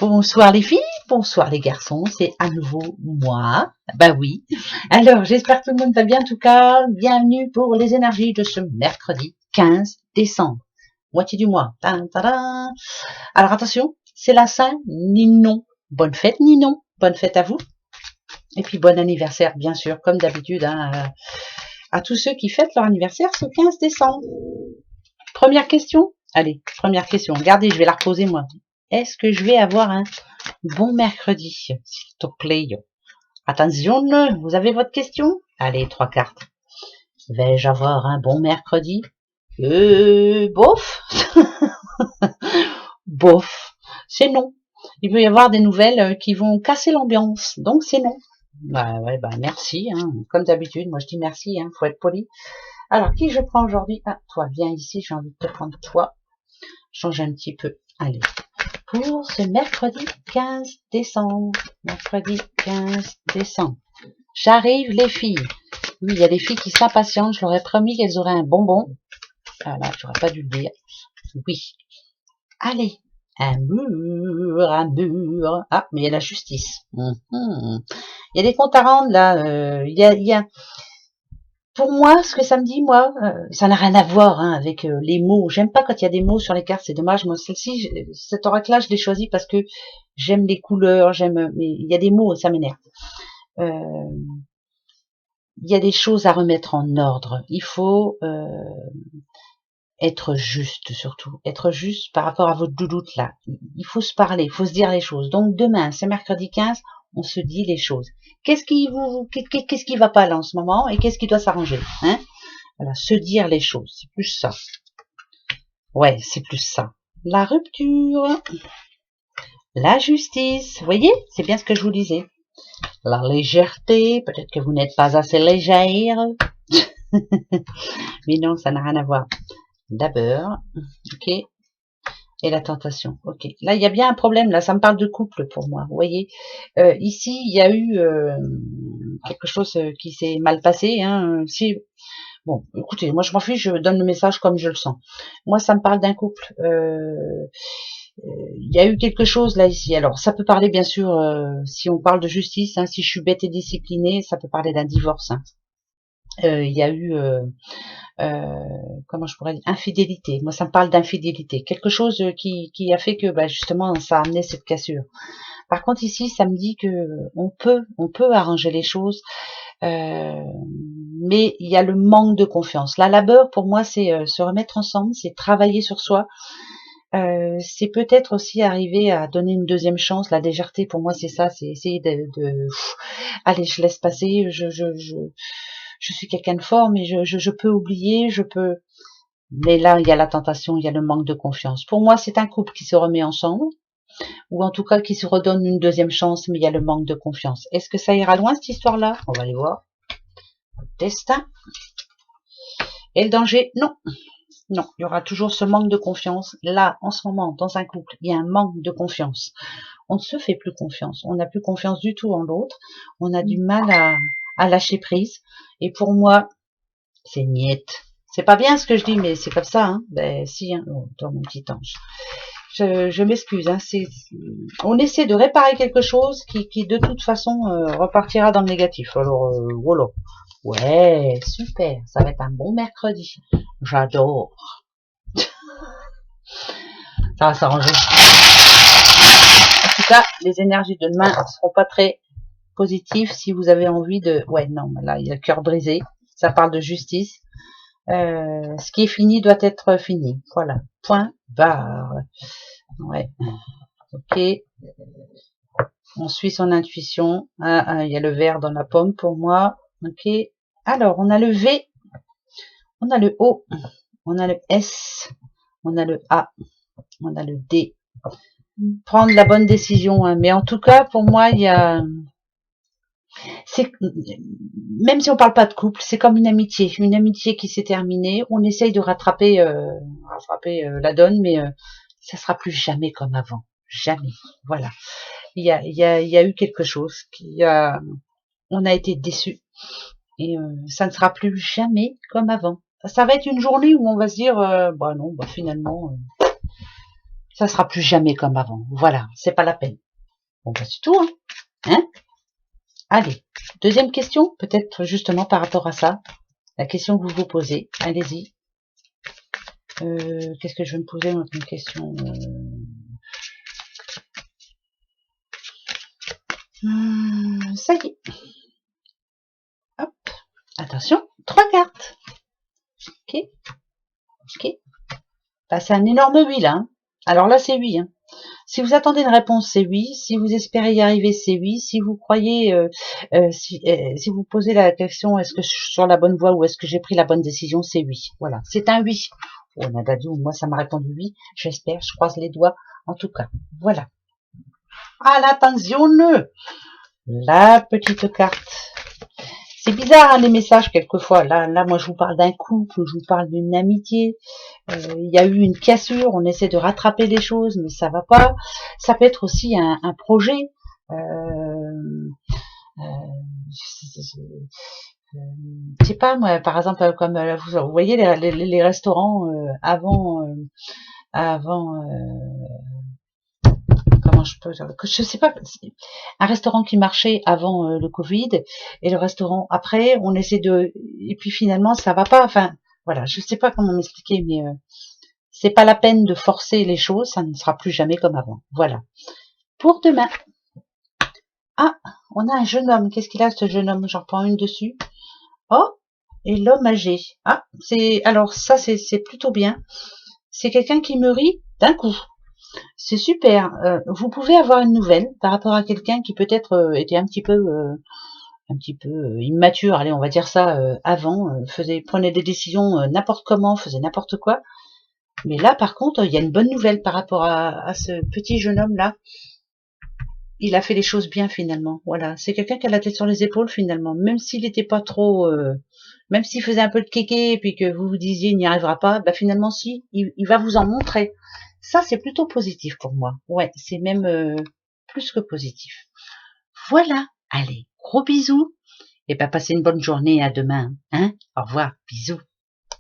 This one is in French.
Bonsoir les filles, bonsoir les garçons, c'est à nouveau moi. Bah oui. Alors, j'espère que tout le monde va bien. En tout cas, bienvenue pour les énergies de ce mercredi 15 décembre. Moitié du mois. Tadam. Alors attention, c'est la Saint-Ninon. Bonne fête Ninon, bonne fête à vous. Et puis bon anniversaire, bien sûr, comme d'habitude, hein, à tous ceux qui fêtent leur anniversaire ce 15 décembre. Première question. Allez, première question. Regardez, je vais la reposer moi. Est-ce que je vais avoir un bon mercredi, s'il te plaît? Attention, vous avez votre question? Allez, 3 cartes. Vais-je avoir un bon mercredi? Bof. Bof. C'est non. Il peut y avoir des nouvelles qui vont casser l'ambiance. Donc c'est non. Bah ouais, bah merci. Hein. Comme d'habitude, moi je dis merci. Hein. Faut être poli. Alors, qui je prends aujourd'hui? Ah, toi, viens ici. J'ai envie de te prendre toi. Change un petit peu. Allez. Pour ce mercredi 15 décembre. Mercredi 15 décembre. J'arrive les filles. Oui, il y a des filles qui s'impatientent. Je leur ai promis qu'elles auraient un bonbon. Voilà, j'aurais pas dû le dire. Oui. Allez. Un mur, un mur. Ah, mais il y a la justice. Il y a des comptes à rendre là. Il y a... Pour moi, ce que ça me dit, moi, ça n'a rien à voir hein, avec les mots. J'aime pas quand il y a des mots sur les cartes, c'est dommage. Moi, celle-ci, cet oracle-là, je l'ai choisi parce que j'aime les couleurs, mais il y a des mots, ça m'énerve. Il y a des choses à remettre en ordre. Il faut être juste, surtout. Être juste par rapport à votre doudoute, là. Il faut se parler, il faut se dire les choses. Donc, demain, c'est mercredi 15, on se dit les choses. Qu'est-ce qui va pas là en ce moment et qu'est-ce qui doit s'arranger, hein? Voilà, se dire les choses, c'est plus ça. Ouais, c'est plus ça. La rupture, la justice, vous voyez, c'est bien ce que je vous disais. La légèreté, peut-être que vous n'êtes pas assez légère. Mais non, ça n'a rien à voir. D'abord, ok. Et la tentation, ok. Là, il y a bien un problème, là, ça me parle de couple pour moi, vous voyez. Ici, il y a eu quelque chose qui s'est mal passé. Hein. Si, bon, écoutez, moi je m'en fiche, je donne le message comme je le sens. Moi, ça me parle d'un couple. Il y a eu quelque chose là ici. Alors, ça peut parler bien sûr, si on parle de justice, hein, si je suis bête et disciplinée, ça peut parler d'un divorce. Hein. Il y a eu, comment je pourrais dire, infidélité. Moi, ça me parle d'infidélité. Quelque chose qui a fait que, bah, justement, ça a amené cette cassure. Par contre, ici, ça me dit que on peut arranger les choses. Mais il y a le manque de confiance. La labeur, pour moi, c'est se remettre ensemble, c'est travailler sur soi. C'est peut-être aussi arriver à donner une deuxième chance. La légèreté, pour moi, c'est ça, c'est essayer allez, je laisse passer, je suis quelqu'un de fort, mais je peux oublier, je peux. Mais là, il y a la tentation, il y a le manque de confiance. Pour moi, c'est un couple qui se remet ensemble, ou en tout cas qui se redonne une deuxième chance, mais il y a le manque de confiance. Est-ce que ça ira loin, cette histoire-là? On va aller voir. Destin. Et le danger? Non. Non, il y aura toujours ce manque de confiance. Là, en ce moment, dans un couple, il y a un manque de confiance. On ne se fait plus confiance. On n'a plus confiance du tout en l'autre. On a du mal à lâcher prise. Et pour moi, c'est niette. C'est pas bien ce que je dis, mais c'est comme ça. Hein. Ben si, hein. Oh, toi, mon petit ange. Je m'excuse. Hein. On essaie de réparer quelque chose qui de toute façon repartira dans le négatif. Alors voilà. Ouais, super. Ça va être un bon mercredi. J'adore. Ça va s'arranger. En tout cas, les énergies de demain ne seront pas très positives si vous avez envie de... Ouais, non, là, il y a le cœur brisé. Ça parle de justice. Ce qui est fini doit être fini. Voilà. Point barre. Ouais. Ok. On suit son intuition. Il y a le vert dans la pomme pour moi. Ok. Alors, on a le V. On a le O. On a le S. On a le A. On a le D. Prendre la bonne décision. Hein. Mais en tout cas, pour moi, il y a... Même si on parle pas de couple, c'est comme une amitié qui s'est terminée. On essaye de rattraper la donne, mais ça sera plus jamais comme avant. Jamais. Voilà. Il y a eu quelque chose on a été déçus. Et ça ne sera plus jamais comme avant. Ça va être une journée où on va se dire, bah non, bah finalement, Ça sera plus jamais comme avant. Voilà, c'est pas la peine. Bon, bah, c'est tout, hein. Allez, deuxième question, peut-être justement par rapport à ça, la question que vous vous posez. Allez-y. Qu'est-ce que je vais me poser comme question Ça y est. Hop. Attention, 3 cartes. Ok. Ok. Bah, c'est un énorme oui là. Hein. Alors là, c'est oui. Hein. Si vous attendez une réponse, c'est oui. Si vous espérez y arriver, c'est oui. Si vous croyez, si vous posez la question, est-ce que je suis sur la bonne voie ou est-ce que j'ai pris la bonne décision, c'est oui. Voilà, c'est un oui. Oh, Nadadou, moi, ça m'a répondu oui. J'espère, je croise les doigts. En tout cas, voilà. À l'attention, la petite carte. C'est bizarre hein, les messages quelquefois. Là, moi, je vous parle d'un couple, je vous parle d'une amitié. Il y a eu une cassure, on essaie de rattraper les choses, mais ça va pas. Ça peut être aussi un projet. Je sais pas moi, par exemple, comme vous voyez les restaurants avant, comment je peux, je sais pas, un restaurant qui marchait avant le Covid et le restaurant après, on essaie de, et puis finalement ça va pas. Enfin, voilà, je sais pas comment m'expliquer, mais c'est pas la peine de forcer les choses, ça ne sera plus jamais comme avant. Voilà. Pour demain. Ah, on a un jeune homme. Qu'est-ce qu'il a ce jeune homme? J'en prends une dessus. Oh, et l'homme âgé. Ah, alors ça c'est plutôt bien. C'est quelqu'un qui me rit d'un coup. C'est super. Vous pouvez avoir une nouvelle par rapport à quelqu'un qui peut-être était un petit peu immature. Allez, on va dire ça avant. Prenait des décisions n'importe comment, faisait n'importe quoi. Mais là, par contre, il y a une bonne nouvelle par rapport à ce petit jeune homme là. Il a fait les choses bien finalement. Voilà, c'est quelqu'un qui a la tête sur les épaules finalement, même s'il n'était pas trop, même s'il faisait un peu de kéké et puis que vous vous disiez il n'y arrivera pas, bah finalement si, il va vous en montrer. Ça c'est plutôt positif pour moi. Ouais, c'est même plus que positif. Voilà. Allez, gros bisous et bah passez une bonne journée à demain. Hein. Au revoir, bisous.